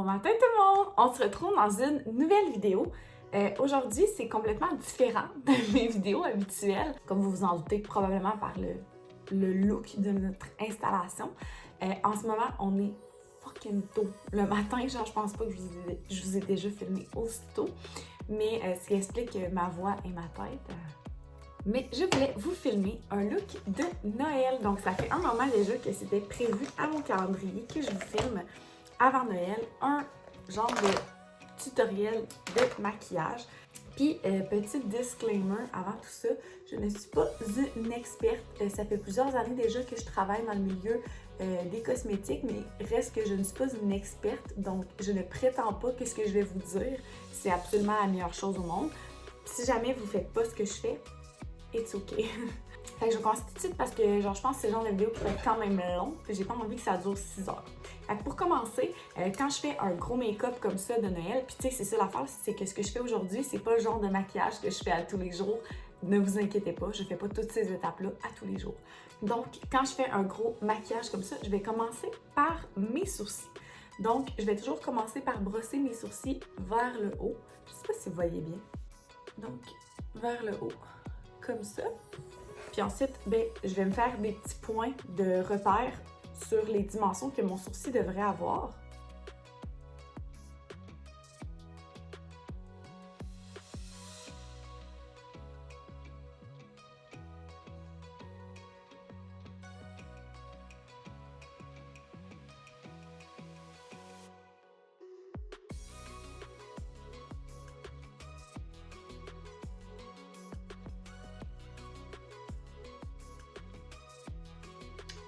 Bon matin tout le monde! On se retrouve dans une nouvelle vidéo. Aujourd'hui, c'est complètement différent de mes vidéos habituelles, comme vous vous en doutez probablement par le look de notre installation. En ce moment, on est fucking tôt le matin, genre je pense pas que je vous ai déjà filmé aussitôt, mais ce qui explique ma voix et ma tête. Mais je voulais vous filmer un look de Noël. Donc ça fait un moment déjà que c'était prévu à mon calendrier que je vous filme avant Noël un genre de tutoriel de maquillage. Puis, petit disclaimer avant tout ça, je ne suis pas une experte. Ça fait plusieurs années déjà que je travaille dans le milieu des cosmétiques, mais reste que je ne suis pas une experte, donc je ne prétends pas que ce que je vais vous dire, c'est absolument la meilleure chose au monde. Si jamais vous ne faites pas ce que je fais, it's okay. Fait que je commence tout de suite parce que genre, je pense que c'est le genre de vidéo qui va être quand même long, puis j'ai pas envie que ça dure 6 heures. Fait que pour commencer, quand je fais un gros make-up comme ça de Noël, puis tu sais, c'est ça l'affaire, c'est que ce que je fais aujourd'hui, c'est pas le genre de maquillage que je fais à tous les jours. Ne vous inquiétez pas, je fais pas toutes ces étapes-là à tous les jours. Donc, quand je fais un gros maquillage comme ça, je vais commencer par mes sourcils. Donc, je vais toujours commencer par brosser mes sourcils vers le haut. Je sais pas si vous voyez bien. Donc, vers le haut, comme ça. Puis ensuite, je vais me faire des petits points de repère sur les dimensions que mon sourcil devrait avoir.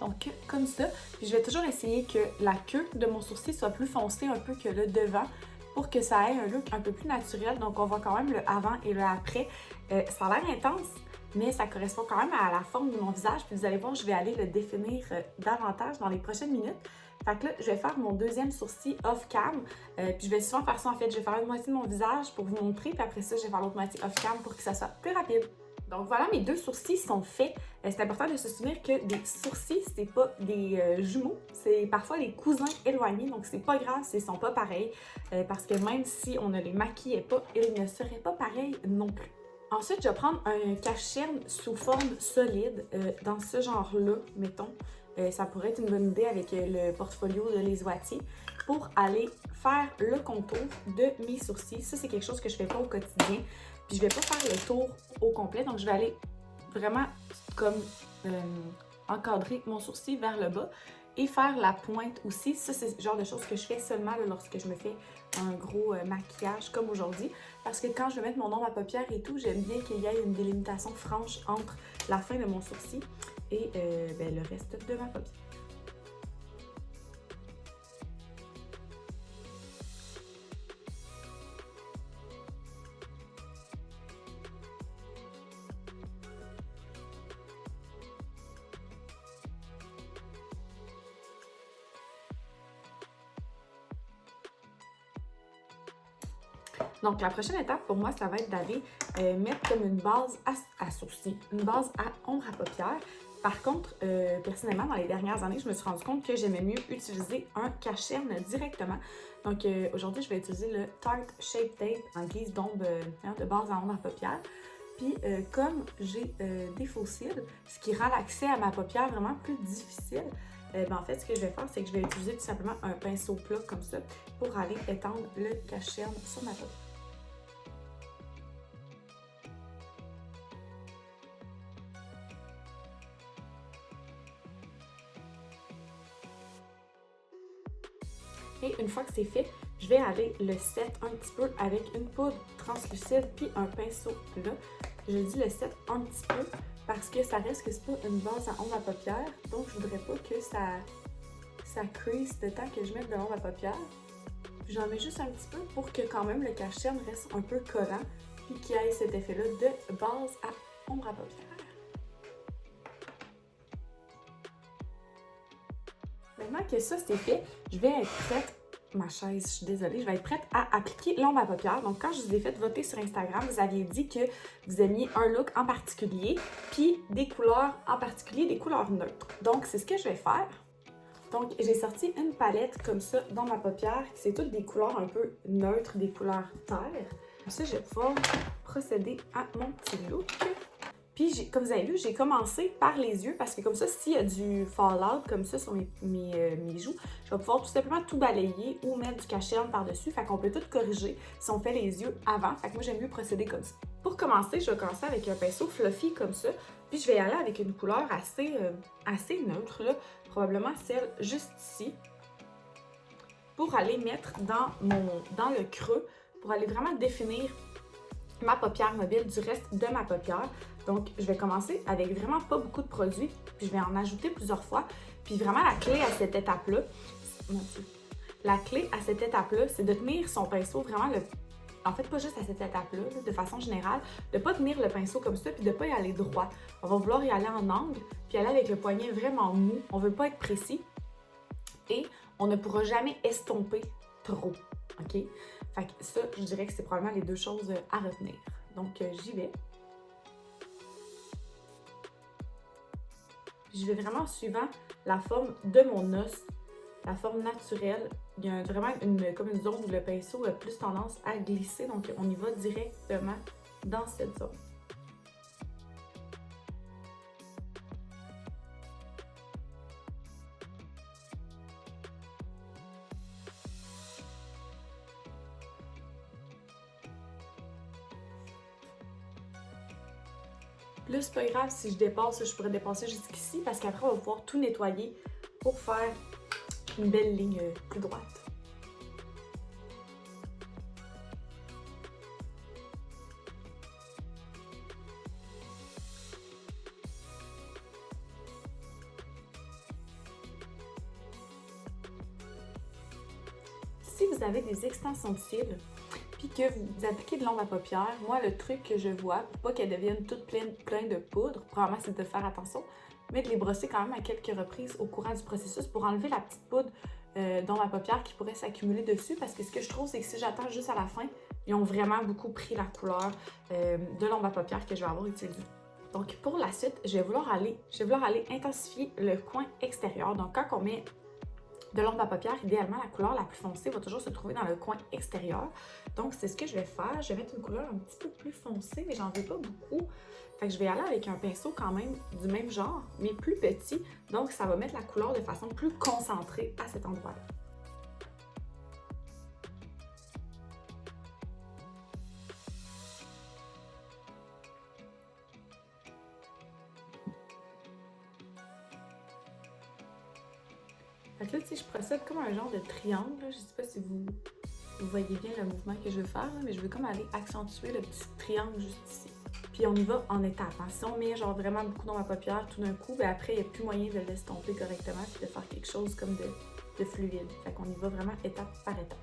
Donc, comme ça. Puis je vais toujours essayer que la queue de mon sourcil soit plus foncée un peu que le devant pour que ça ait un look un peu plus naturel. Donc, on voit quand même le avant et le après. Ça a l'air intense, mais ça correspond quand même à la forme de mon visage. Puis vous allez voir, je vais aller le définir davantage dans les prochaines minutes. Fait que là, je vais faire mon deuxième sourcil off-cam. Puis je vais souvent faire ça en fait. Je vais faire une moitié de mon visage pour vous montrer. Puis après ça, je vais faire l'autre moitié off-cam pour que ça soit plus rapide. Donc voilà, mes deux sourcils sont faits. C'est important de se souvenir que des sourcils, c'est pas des jumeaux, c'est parfois des cousins éloignés, donc c'est pas grave s'ils sont pas pareils, parce que même si on ne les maquillait pas, ils ne seraient pas pareils non plus. Ensuite, je vais prendre un cache-cerne sous forme solide, dans ce genre-là, mettons. Ça pourrait être une bonne idée avec le portfolio de Les Oitiers pour aller faire le contour de mes sourcils. Ça, c'est quelque chose que je fais pas au quotidien. Puis je vais pas faire le tour au complet, donc je vais aller vraiment comme encadrer mon sourcil vers le bas et faire la pointe aussi. Ça, c'est le genre de choses que je fais seulement là, lorsque je me fais un gros maquillage comme aujourd'hui. Parce que quand je vais mettre mon ombre à paupières et tout, j'aime bien qu'il y ait une délimitation franche entre la fin de mon sourcil et le reste de ma paupière. Donc, la prochaine étape pour moi, ça va être d'aller mettre comme une base à sourcils, une base à ombre à paupières. Par contre, personnellement, dans les dernières années, je me suis rendu compte que j'aimais mieux utiliser un cache-cerne directement. Donc, aujourd'hui, je vais utiliser le Tarte Shape Tape en guise d'ombre de base à ombre à paupières. Puis, comme j'ai des faux cils, ce qui rend l'accès à ma paupière vraiment plus difficile, en fait, ce que je vais faire, c'est que je vais utiliser tout simplement un pinceau plat comme ça pour aller étendre le cache-cerne sur ma paupière. Et une fois que c'est fait, je vais aller le set un petit peu avec une poudre translucide puis un pinceau plat. Je dis le set un petit peu parce que ça reste que c'est pas une base à ombre à paupières, donc je voudrais pas que ça crease le temps que je mette de l'ombre à paupières. J'en mets juste un petit peu pour que quand même le cache-cerne reste un peu collant puis qu'il y ait cet effet-là de base à ombre à paupières. Maintenant que ça c'est fait, je vais être prête, ma chaise, je suis désolée, je vais être prête à appliquer l'ombre à paupières. Donc quand je vous ai fait voter sur Instagram, vous aviez dit que vous aimiez un look en particulier, puis des couleurs en particulier, des couleurs neutres. Donc c'est ce que je vais faire. Donc, j'ai sorti une palette comme ça dans ma paupière, c'est toutes des couleurs un peu neutres, des couleurs terre. Comme ça, je vais pouvoir procéder à mon petit look. Puis, comme vous avez vu, j'ai commencé par les yeux parce que comme ça, s'il y a du fallout comme ça sur mes joues, je vais pouvoir tout simplement tout balayer ou mettre du cache-cerne par-dessus. Fait qu'on peut tout corriger si on fait les yeux avant. Fait que moi, j'aime mieux procéder comme ça. Pour commencer, je vais commencer avec un pinceau fluffy comme ça. Puis, je vais y aller avec une couleur assez neutre, là, probablement celle juste ici, pour aller mettre dans le creux, pour aller vraiment définir ma paupière mobile du reste de ma paupière. Donc, je vais commencer avec vraiment pas beaucoup de produits, puis je vais en ajouter plusieurs fois. Puis vraiment, la clé à cette étape-là, c'est de tenir son pinceau vraiment en fait, pas juste à cette étape-là, de façon générale, de ne pas tenir le pinceau comme ça, puis de ne pas y aller droit. On va vouloir y aller en angle, puis aller avec le poignet vraiment mou. On ne veut pas être précis. Et on ne pourra jamais estomper trop, OK? Fait que ça, je dirais que c'est probablement les deux choses à retenir. Donc, j'y vais. Puis je vais vraiment suivant la forme de mon os, la forme naturelle. Il y a vraiment comme une zone où le pinceau a plus tendance à glisser, donc on y va directement dans cette zone. Là, c'est pas grave si je dépasse, je pourrais dépasser jusqu'ici parce qu'après, on va pouvoir tout nettoyer pour faire une belle ligne plus droite. Si vous avez des extensions de cils, puis que vous appliquez de l'ombre à paupières, moi, le truc que je vois, pour pas qu'elles deviennent toutes pleines de poudre, probablement c'est de faire attention, mais de les brosser quand même à quelques reprises au courant du processus pour enlever la petite poudre d'ombre à paupières qui pourrait s'accumuler dessus, parce que ce que je trouve, c'est que si j'attends juste à la fin, ils ont vraiment beaucoup pris la couleur de l'ombre à paupières que je vais avoir utilisée. Donc pour la suite, je vais vouloir aller intensifier le coin extérieur. Donc quand on met de l'ombre à paupières, idéalement, la couleur la plus foncée va toujours se trouver dans le coin extérieur. Donc, c'est ce que je vais faire. Je vais mettre une couleur un petit peu plus foncée, mais j'en veux pas beaucoup. Fait que je vais aller avec un pinceau quand même du même genre, mais plus petit. Donc, ça va mettre la couleur de façon plus concentrée à cet endroit-là. Fait que là, tu sais, je procède comme un genre de triangle. Là. Je sais pas si vous voyez bien le mouvement que je veux faire, là, mais je veux comme aller accentuer le petit triangle juste ici. Puis on y va en étapes. Hein. Si on met genre vraiment beaucoup dans ma paupière tout d'un coup, ben après, il n'y a plus moyen de l'estomper correctement puis de faire quelque chose comme de fluide. Fait qu'on y va vraiment étape par étape.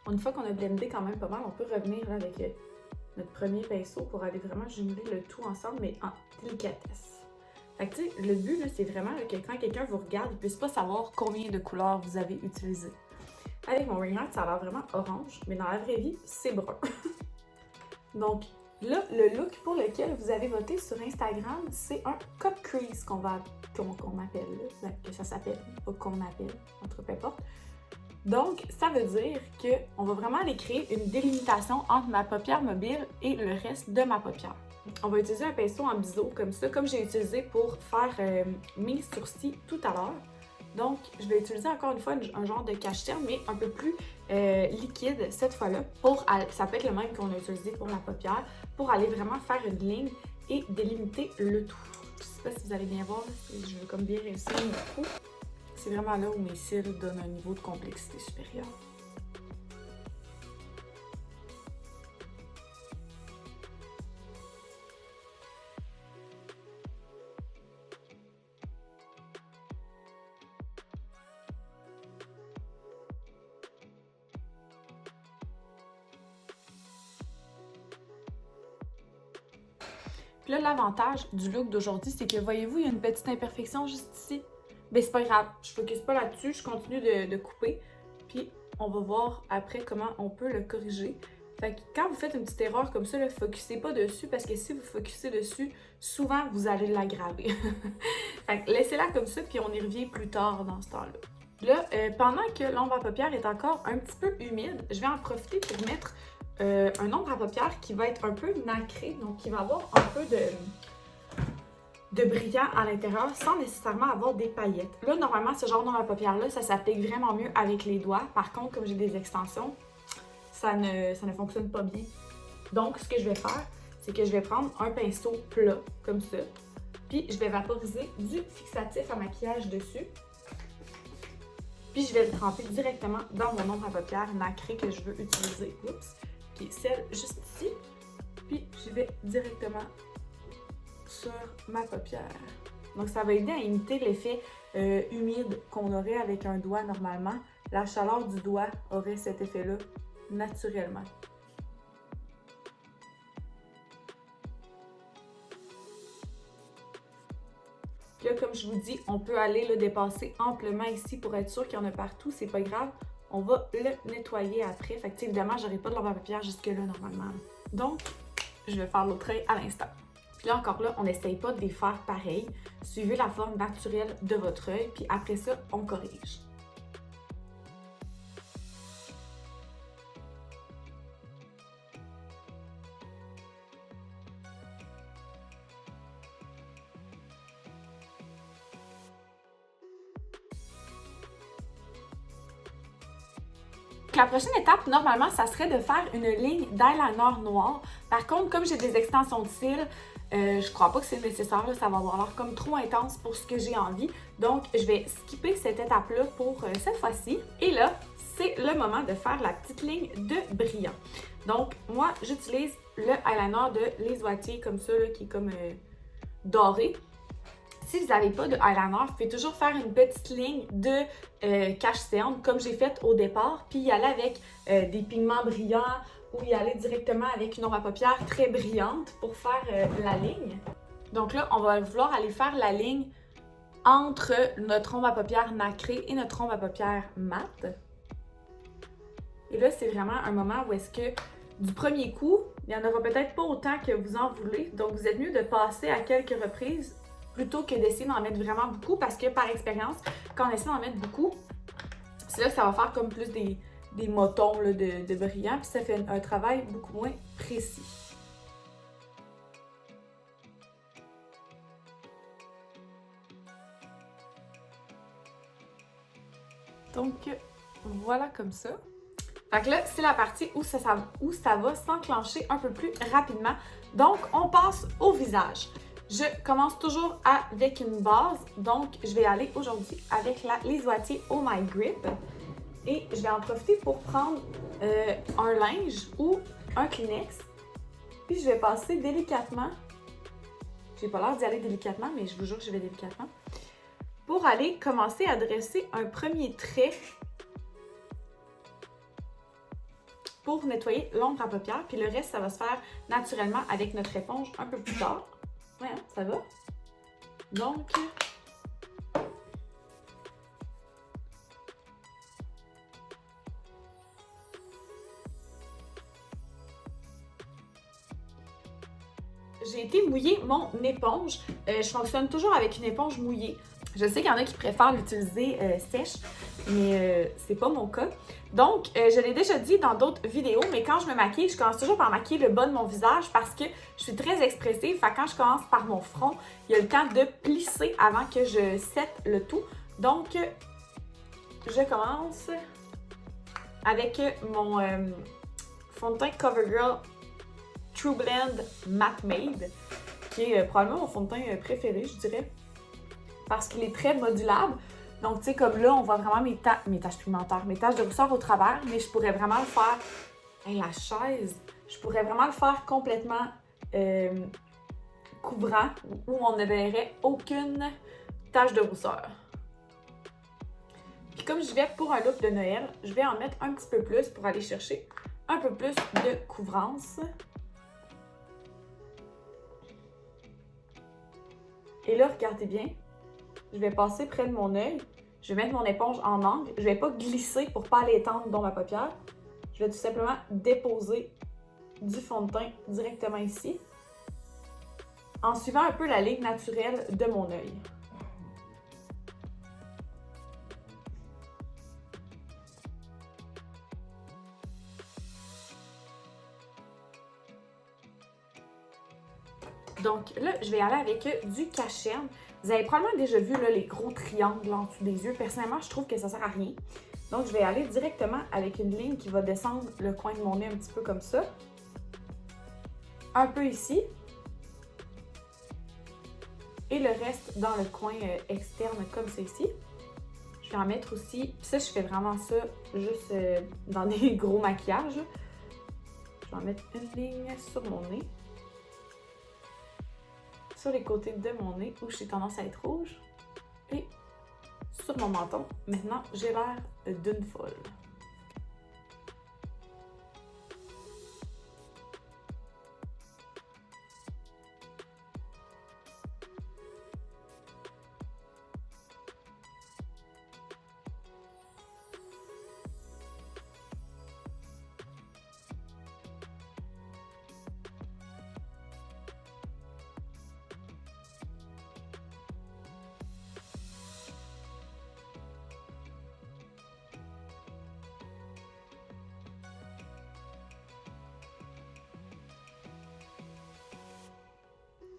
Une fois qu'on a blendé quand même pas mal, on peut revenir là, avec notre premier pinceau pour aller vraiment jumeler le tout ensemble, mais en délicatesse. Fait que tu sais, le but, c'est vraiment là, que quand quelqu'un vous regarde, il ne puisse pas savoir combien de couleurs vous avez utilisées. Avec mon ring light, ça a l'air vraiment orange, mais dans la vraie vie, c'est brun. Donc là, le look pour lequel vous avez voté sur Instagram, c'est un cut crease qu'on appelle, là, que ça s'appelle, pas qu'on appelle, entre peu importe. Donc, ça veut dire qu'on va vraiment aller créer une délimitation entre ma paupière mobile et le reste de ma paupière. On va utiliser un pinceau en biseau comme ça, comme j'ai utilisé pour faire mes sourcils tout à l'heure. Donc, je vais utiliser encore une fois un genre de cache-cerne, mais un peu plus liquide cette fois-là. Ça peut être le même qu'on a utilisé pour la paupière, pour aller vraiment faire une ligne et délimiter le tout. Je sais pas si vous allez bien voir, là, je veux comme bien réussir mon coup. C'est vraiment là où mes cils donnent un niveau de complexité supérieur. Puis là, l'avantage du look d'aujourd'hui, c'est que, voyez-vous, il y a une petite imperfection juste ici. Ben c'est pas grave, je focus pas là-dessus, je continue de couper. Puis on va voir après comment on peut le corriger. Fait que quand vous faites une petite erreur comme ça, ne focussez pas dessus parce que si vous focussez dessus, souvent vous allez l'aggraver. Fait que laissez-la comme ça, puis on y revient plus tard dans ce temps-là. Là, pendant que l'ombre à paupières est encore un petit peu humide, je vais en profiter pour mettre un ombre à paupières qui va être un peu nacré, donc qui va avoir un peu de brillant à l'intérieur sans nécessairement avoir des paillettes. Là, normalement, ce genre d'ombre à paupières-là, ça s'applique vraiment mieux avec les doigts. Par contre, comme j'ai des extensions, ça ne fonctionne pas bien. Donc, ce que je vais faire, c'est que je vais prendre un pinceau plat, comme ça, puis je vais vaporiser du fixatif à maquillage dessus. Puis je vais le tremper directement dans mon ombre à paupières nacrée que je veux utiliser. Oups! Qui est celle juste ici. Puis je vais directement sur ma paupière. Donc ça va aider à imiter l'effet humide qu'on aurait avec un doigt normalement. La chaleur du doigt aurait cet effet-là naturellement. Là, comme je vous dis, on peut aller le dépasser amplement ici pour être sûr qu'il y en a partout. C'est pas grave. On va le nettoyer après. Fait que évidemment, j'aurai pas de l'ombre à paupières jusque-là normalement. Donc, je vais faire l'autre œil à l'instant. Puis là, encore là, on n'essaye pas de les faire pareil. Suivez la forme naturelle de votre œil. Puis après ça, on corrige. La prochaine étape, normalement, ça serait de faire une ligne d'eyeliner noir. Par contre, comme j'ai des extensions de cils, je crois pas que c'est nécessaire, là, ça va avoir l'air comme trop intense pour ce que j'ai envie. Donc, je vais skipper cette étape-là pour cette fois-ci. Et là, c'est le moment de faire la petite ligne de brillant. Donc, moi, j'utilise le eyeliner de Les Wattiers, comme ça, là, qui est comme doré. Si vous n'avez pas de eyeliner, vous pouvez toujours faire une petite ligne de cache-cerne comme j'ai fait au départ, puis y aller avec des pigments brillants ou y aller directement avec une ombre à paupières très brillante pour faire la ligne. Donc là, on va vouloir aller faire la ligne entre notre ombre à paupières nacrée et notre ombre à paupières mate. Et là, c'est vraiment un moment où est-ce que du premier coup, il n'y en aura peut-être pas autant que vous en voulez. Donc, vous êtes mieux de passer à quelques reprises plutôt que d'essayer d'en mettre vraiment beaucoup parce que par expérience, quand on essaie d'en mettre beaucoup, c'est là que ça va faire comme plus des motons là, de brillant, puis ça fait un travail beaucoup moins précis. Donc, voilà comme ça. Fait que là, c'est la partie où ça va s'enclencher un peu plus rapidement. Donc, on passe au visage. Je commence toujours avec une base, donc je vais aller aujourd'hui avec la Les Wattiers Oh My Grip. Et je vais en profiter pour prendre un linge ou un Kleenex. Puis je vais passer délicatement, j'ai pas l'air d'y aller délicatement, mais je vous jure que je vais délicatement, pour aller commencer à dresser un premier trait pour nettoyer l'ombre à paupières. Puis le reste, ça va se faire naturellement avec notre éponge un peu plus tard. Ouais, hein, ça va. Donc, j'ai été mouiller mon éponge. Je fonctionne toujours avec une éponge mouillée. Je sais qu'il y en a qui préfèrent l'utiliser sèche, mais c'est pas mon cas. Donc, je l'ai déjà dit dans d'autres vidéos, mais quand je me maquille, je commence toujours par maquiller le bas de mon visage parce que je suis très expressive. Fait que quand je commence par mon front, il y a le temps de plisser avant que je sette le tout. Donc, je commence avec mon fond de teint CoverGirl True Blend Matte Made, qui est probablement mon fond de teint préféré, je dirais, parce qu'il est très modulable. Donc, tu sais, comme là, on voit vraiment mes taches pigmentaires, mes taches de rousseur au travers, mais je pourrais vraiment le faire... Hey, la chaise! Je pourrais vraiment le faire complètement couvrant, où on ne verrait aucune tache de rousseur. Puis comme je vais pour un look de Noël, je vais en mettre un petit peu plus pour aller chercher un peu plus de couvrance. Et là, regardez bien, je vais passer près de mon œil. Je vais mettre mon éponge en angle. Je vais pas glisser pour pas l'étendre dans ma paupière. Je vais tout simplement déposer du fond de teint directement ici, en suivant un peu la ligne naturelle de mon œil. Donc là, je vais aller avec du cacherne. Vous avez probablement déjà vu là, les gros triangles en dessous des yeux. Personnellement, je trouve que ça sert à rien. Donc, je vais aller directement avec une ligne qui va descendre le coin de mon nez un petit peu comme ça. Un peu ici. Et le reste dans le coin externe comme ça ici. Je vais en mettre aussi. Puis ça, je fais vraiment ça juste dans des gros maquillages. Je vais en mettre une ligne sur mon nez. Sur les côtés de mon nez où j'ai tendance à être rouge. Et sur mon menton. Maintenant, j'ai l'air d'une folle.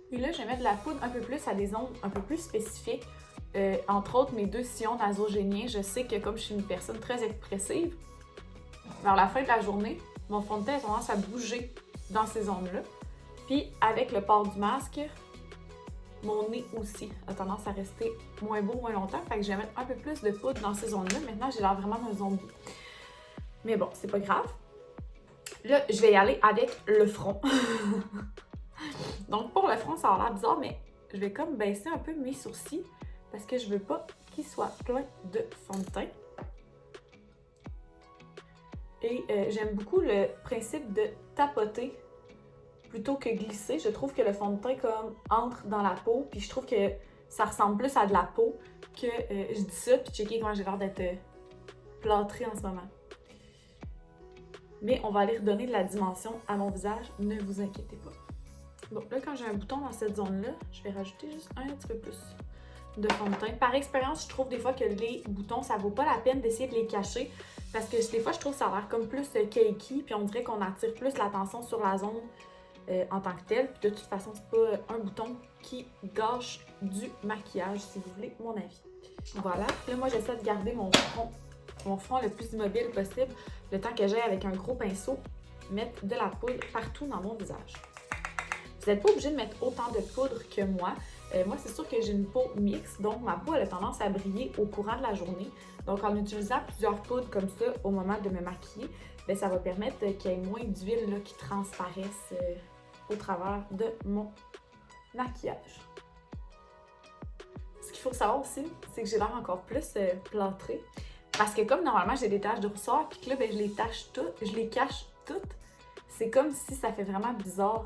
Puis là, je vais mettre de la poudre un peu plus à des ongles un peu plus spécifiques. Entre autres, mes deux sillons nasogéniens. Je sais que comme je suis une personne très expressive, vers la fin de la journée, mon fond de teint a tendance à bouger dans ces ongles-là. Puis avec le port du masque, mon nez aussi a tendance à rester moins beau, moins longtemps. Fait que je vais mettre un peu plus de poudre dans ces ongles-là. Maintenant, j'ai l'air vraiment d'un zombie. Mais bon, c'est pas grave. Là, je vais y aller avec le front. Donc pour le front, ça a l'air bizarre, mais je vais comme baisser un peu mes sourcils parce que je veux pas qu'ils soient pleins de fond de teint. Et j'aime beaucoup le principe de tapoter plutôt que glisser. Je trouve que le fond de teint comme entre dans la peau, puis je trouve que ça ressemble plus à de la peau que je dis ça, puis checker comment j'ai l'air d'être plâtrée en ce moment. Mais on va aller redonner de la dimension à mon visage, ne vous inquiétez pas. Bon, là, quand j'ai un bouton dans cette zone-là, je vais rajouter juste un petit peu plus de fond de teint. Par expérience, je trouve des fois que les boutons, ça vaut pas la peine d'essayer de les cacher parce que des fois, je trouve que ça a l'air comme plus cakey, puis on dirait qu'on attire plus l'attention sur la zone en tant que telle. Puis de toute façon, c'est pas un bouton qui gâche du maquillage, si vous voulez mon avis. Voilà. Là, moi, j'essaie de garder mon front le plus immobile possible, le temps que j'ai avec un gros pinceau, mettre de la poudre partout dans mon visage. Vous n'êtes pas obligé de mettre autant de poudre que moi. Moi, c'est sûr que j'ai une peau mixte, donc ma peau elle a tendance à briller au courant de la journée. Donc, en utilisant plusieurs poudres comme ça au moment de me maquiller, bien, ça va permettre qu'il y ait moins d'huile qui transparaisse au travers de mon maquillage. Ce qu'il faut savoir aussi, c'est que j'ai l'air encore plus plâtrée. Parce que comme normalement, j'ai des taches de rousseur, puis que là, bien, je les cache toutes. C'est comme si ça fait vraiment bizarre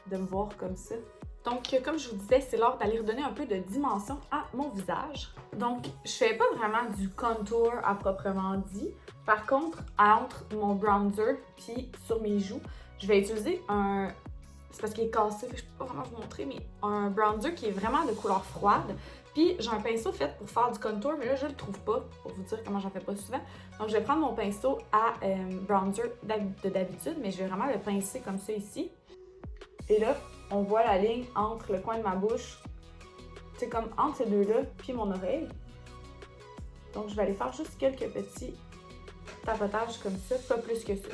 de me voir comme ça. Donc, comme je vous disais, c'est l'heure d'aller redonner un peu de dimension à mon visage. Donc, je fais pas vraiment du contour à proprement dit. Par contre, entre mon bronzer puis sur mes joues, je vais utiliser un... C'est parce qu'il est cassé, je peux pas vraiment vous montrer, mais un bronzer qui est vraiment de couleur froide. Puis j'ai un pinceau fait pour faire du contour, mais là je le trouve pas, pour vous dire comment j'en fais pas souvent. Donc je vais prendre mon pinceau à bronzer d'habitude, mais je vais vraiment le pincer comme ça ici. Et là, on voit la ligne entre le coin de ma bouche, c'est comme entre ces deux-là, puis mon oreille. Donc je vais aller faire juste quelques petits tapotages comme ça, pas plus que ça.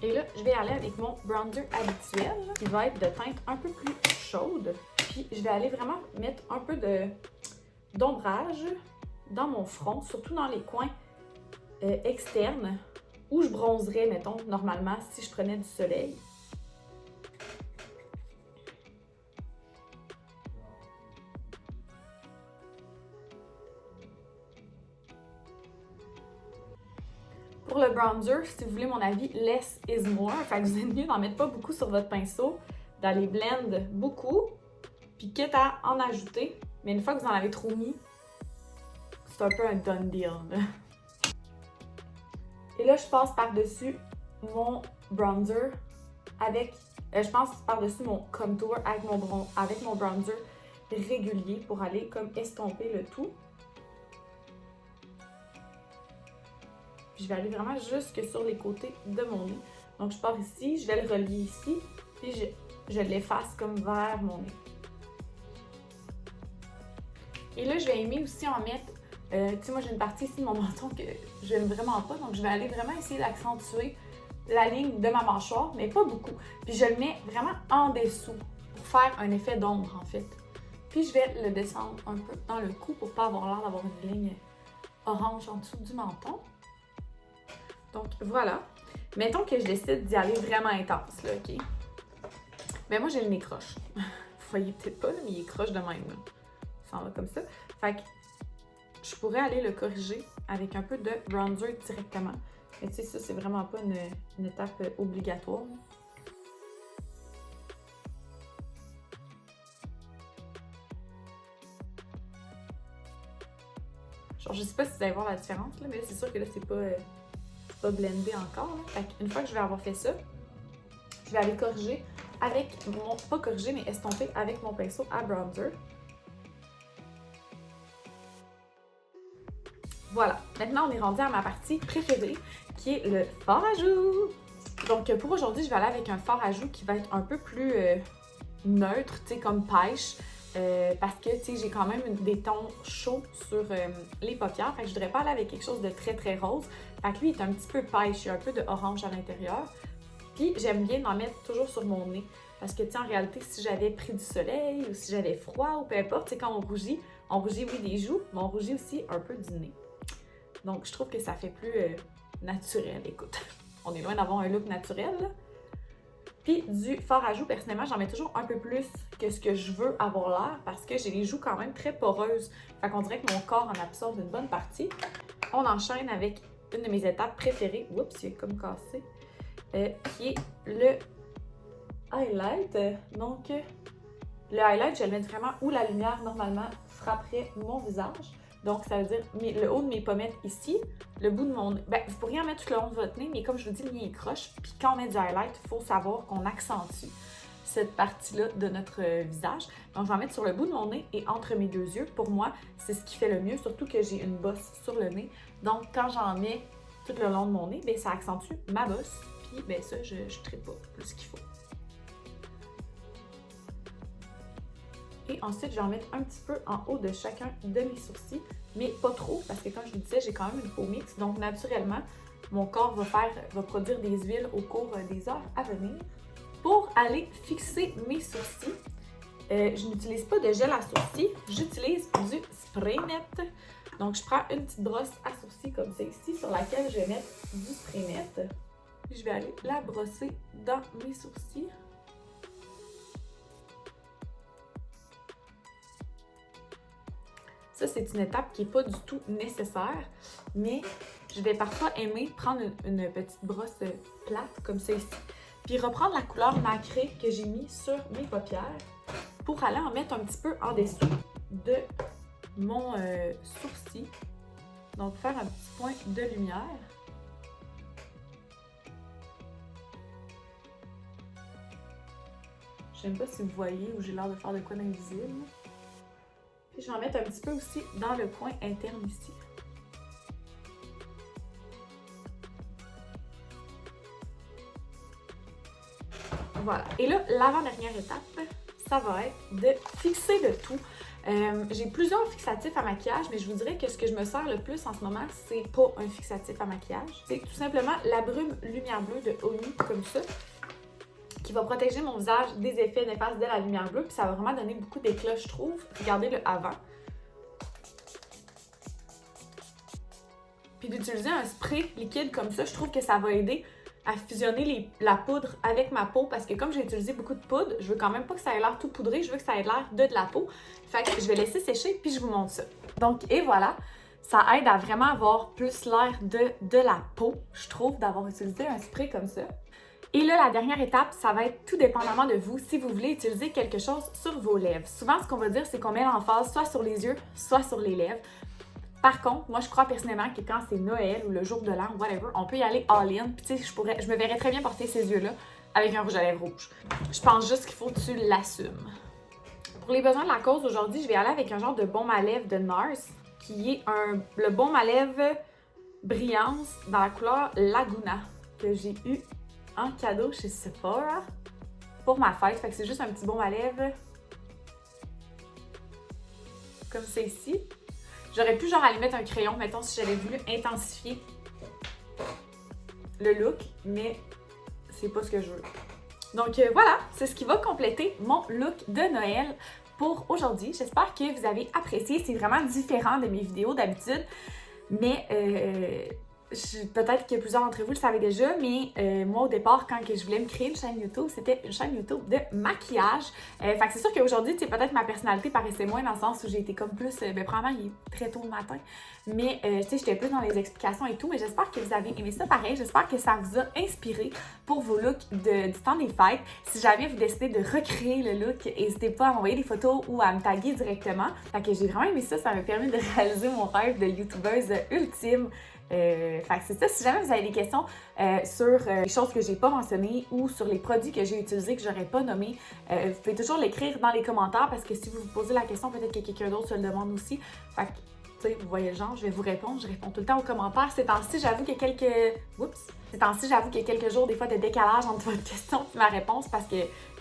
Et là, je vais aller avec mon bronzer habituel, qui va être de teinte un peu plus chaude. Puis, je vais aller vraiment mettre un peu d'ombrage dans mon front, surtout dans les coins externes, où je bronzerais, mettons, normalement, si je prenais du soleil. Pour le bronzer, si vous voulez mon avis, less is more. Fait que vous êtes mieux d'en mettre pas beaucoup sur votre pinceau, d'aller blend beaucoup, puis quitte à en ajouter, mais une fois que vous en avez trop mis, c'est un peu un done deal. Et là, je passe par-dessus mon bronzer avec... je passe par-dessus mon contour avec mon bronzer régulier pour aller comme estomper le tout. Puis je vais aller vraiment jusque sur les côtés de mon nez. Donc je pars ici, je vais le relier ici, puis je l'efface comme vers mon nez. Et là, je vais aimer aussi en mettre... tu sais, moi j'ai une partie ici de mon menton que j'aime vraiment pas, donc je vais aller vraiment essayer d'accentuer la ligne de ma mâchoire, mais pas beaucoup. Puis je le mets vraiment en dessous pour faire un effet d'ombre en fait. Puis je vais le descendre un peu dans le cou pour pas avoir l'air d'avoir une ligne orange en dessous du menton. Donc voilà. Mettons que je décide d'y aller vraiment intense, là, ok? Mais moi j'ai le nez croche. Vous voyez peut-être pas, mais il est croche de même, là. Ça en va comme ça. Fait que je pourrais aller le corriger avec un peu de bronzer directement. Mais tu sais, ça, c'est vraiment pas une étape obligatoire. Genre, je sais pas si vous allez voir la différence, là, mais là, c'est sûr que là, c'est pas blendé encore. Là. Fait qu'une fois que je vais avoir fait ça, je vais aller corriger avec mon... Pas corriger, mais estomper avec mon pinceau à bronzer. Voilà, maintenant on est rendu à ma partie préférée, qui est le fard à joues. Donc pour aujourd'hui, je vais aller avec un fard à joues qui va être un peu plus neutre, tu sais, comme pêche. Parce que, tu sais, j'ai quand même des tons chauds sur les paupières. Fait que je voudrais pas aller avec quelque chose de très, très rose. Fait que lui, il est un petit peu pêche, il y a un peu de orange à l'intérieur. Puis j'aime bien en mettre toujours sur mon nez. Parce que, tu sais, en réalité, si j'avais pris du soleil ou si j'avais froid ou peu importe, tu sais, quand on rougit, oui, des joues, mais on rougit aussi un peu du nez. Donc, je trouve que ça fait plus naturel. Écoute, on est loin d'avoir un look naturel, là. Puis du fard à joues, personnellement, j'en mets toujours un peu plus que ce que je veux avoir l'air parce que j'ai les joues quand même très poreuses. Fait qu'on dirait que mon corps en absorbe une bonne partie. On enchaîne avec une de mes étapes préférées. Oups, il est comme cassé. Qui est le highlight. Donc, le highlight, je le mets vraiment où la lumière, normalement, frapperait mon visage. Donc, ça veut dire le haut de mes pommettes ici, le bout de mon nez. Ben, vous pourriez en mettre tout le long de votre nez, mais comme je vous dis, le mien est croche. Puis quand on met du highlight, il faut savoir qu'on accentue cette partie-là de notre visage. Donc, je vais en mettre sur le bout de mon nez et entre mes deux yeux. Pour moi, c'est ce qui fait le mieux, surtout que j'ai une bosse sur le nez. Donc, quand j'en mets tout le long de mon nez, bien, ça accentue ma bosse. Puis, bien, ça, je tripe pas plus qu'il faut. Et ensuite, je vais en mettre un petit peu en haut de chacun de mes sourcils, mais pas trop, parce que comme je vous disais, j'ai quand même une peau mixte, donc naturellement, mon corps va produire des huiles au cours des heures à venir. Pour aller fixer mes sourcils, je n'utilise pas de gel à sourcils, j'utilise du spray net. Donc, je prends une petite brosse à sourcils comme ça ici, sur laquelle je vais mettre du spray net. Puis, je vais aller la brosser dans mes sourcils. Ça, c'est une étape qui n'est pas du tout nécessaire, mais je vais parfois aimer prendre une petite brosse plate, comme ça ici, puis reprendre la couleur nacrée que j'ai mis sur mes paupières pour aller en mettre un petit peu en dessous de mon sourcil. Donc, faire un petit point de lumière. Je ne sais pas si vous voyez ou j'ai l'air de faire de quoi d'invisible. Puis je vais en mettre un petit peu aussi dans le coin interne ici. Voilà. Et là, l'avant-dernière étape, ça va être de fixer le tout. J'ai plusieurs fixatifs à maquillage, mais je vous dirais que ce que je me sers le plus en ce moment, c'est pas un fixatif à maquillage. C'est tout simplement la brume lumière bleue de Oni, comme ça, qui va protéger mon visage des effets néfastes de la lumière bleue, puis ça va vraiment donner beaucoup d'éclat, je trouve. Regardez le avant. Puis d'utiliser un spray liquide comme ça, je trouve que ça va aider à fusionner la poudre avec ma peau, parce que comme j'ai utilisé beaucoup de poudre, je veux quand même pas que ça ait l'air tout poudré, je veux que ça ait l'air de la peau. Fait que je vais laisser sécher, puis je vous montre ça. Donc, et voilà, ça aide à vraiment avoir plus l'air de la peau, je trouve, d'avoir utilisé un spray comme ça. Et là, la dernière étape, ça va être tout dépendamment de vous, si vous voulez utiliser quelque chose sur vos lèvres. Souvent, ce qu'on va dire, c'est qu'on met l'emphase soit sur les yeux, soit sur les lèvres. Par contre, moi, je crois personnellement que quand c'est Noël ou le jour de l'an, whatever, on peut y aller all-in. Puis tu sais, je me verrais très bien porter ces yeux-là avec un rouge à lèvres rouge. Je pense juste qu'il faut que tu l'assumes. Pour les besoins de la cause, aujourd'hui, je vais aller avec un genre de baume à lèvres de NARS, qui est le baume à lèvres Brillance dans la couleur Laguna, que j'ai eu en cadeau chez Sephora pour ma fête. Fait que c'est juste un petit baume à lèvres comme c'est ici. J'aurais pu genre aller mettre un crayon, mettons, si j'avais voulu intensifier le look, mais c'est pas ce que je veux. Donc voilà, c'est ce qui va compléter mon look de Noël pour aujourd'hui. J'espère que vous avez apprécié. C'est vraiment différent de mes vidéos d'habitude, mais peut-être que plusieurs d'entre vous le savaient déjà, mais moi au départ, quand je voulais me créer une chaîne YouTube, c'était une chaîne YouTube de maquillage. Fait que c'est sûr qu'aujourd'hui, peut-être ma personnalité paraissait moins dans le sens où j'ai été comme plus, probablement il est très tôt le matin, mais j'étais plus dans les explications et tout, mais j'espère que vous avez aimé ça pareil, j'espère que ça vous a inspiré pour vos looks du temps des fêtes. Si jamais vous décidez de recréer le look, n'hésitez pas à m'envoyer des photos ou à me taguer directement. Fait que j'ai vraiment aimé ça, ça m'a permis de réaliser mon rêve de youtubeuse ultime. Fait que c'est ça, si jamais vous avez des questions sur les choses que j'ai pas mentionnées ou sur les produits que j'ai utilisés que j'aurais pas nommés, vous pouvez toujours l'écrire dans les commentaires parce que si vous vous posez la question, peut-être que quelqu'un d'autre se le demande aussi. Fait que, tu sais, vous voyez le genre, je vais vous répondre, je réponds tout le temps aux commentaires. Ces temps-ci, j'avoue qu'il y a quelques jours, des fois, de décalage entre votre question et ma réponse parce que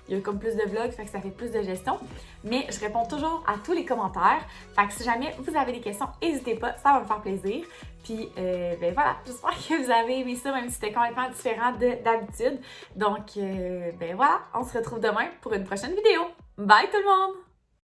il y a comme plus de vlogs, fait que ça fait plus de gestion. Mais je réponds toujours à tous les commentaires. Fait que si jamais vous avez des questions, n'hésitez pas, ça va me faire plaisir. Puis, ben voilà, j'espère que vous avez aimé ça, même si c'était complètement différent d'habitude. Donc, ben voilà, on se retrouve demain pour une prochaine vidéo. Bye tout le monde!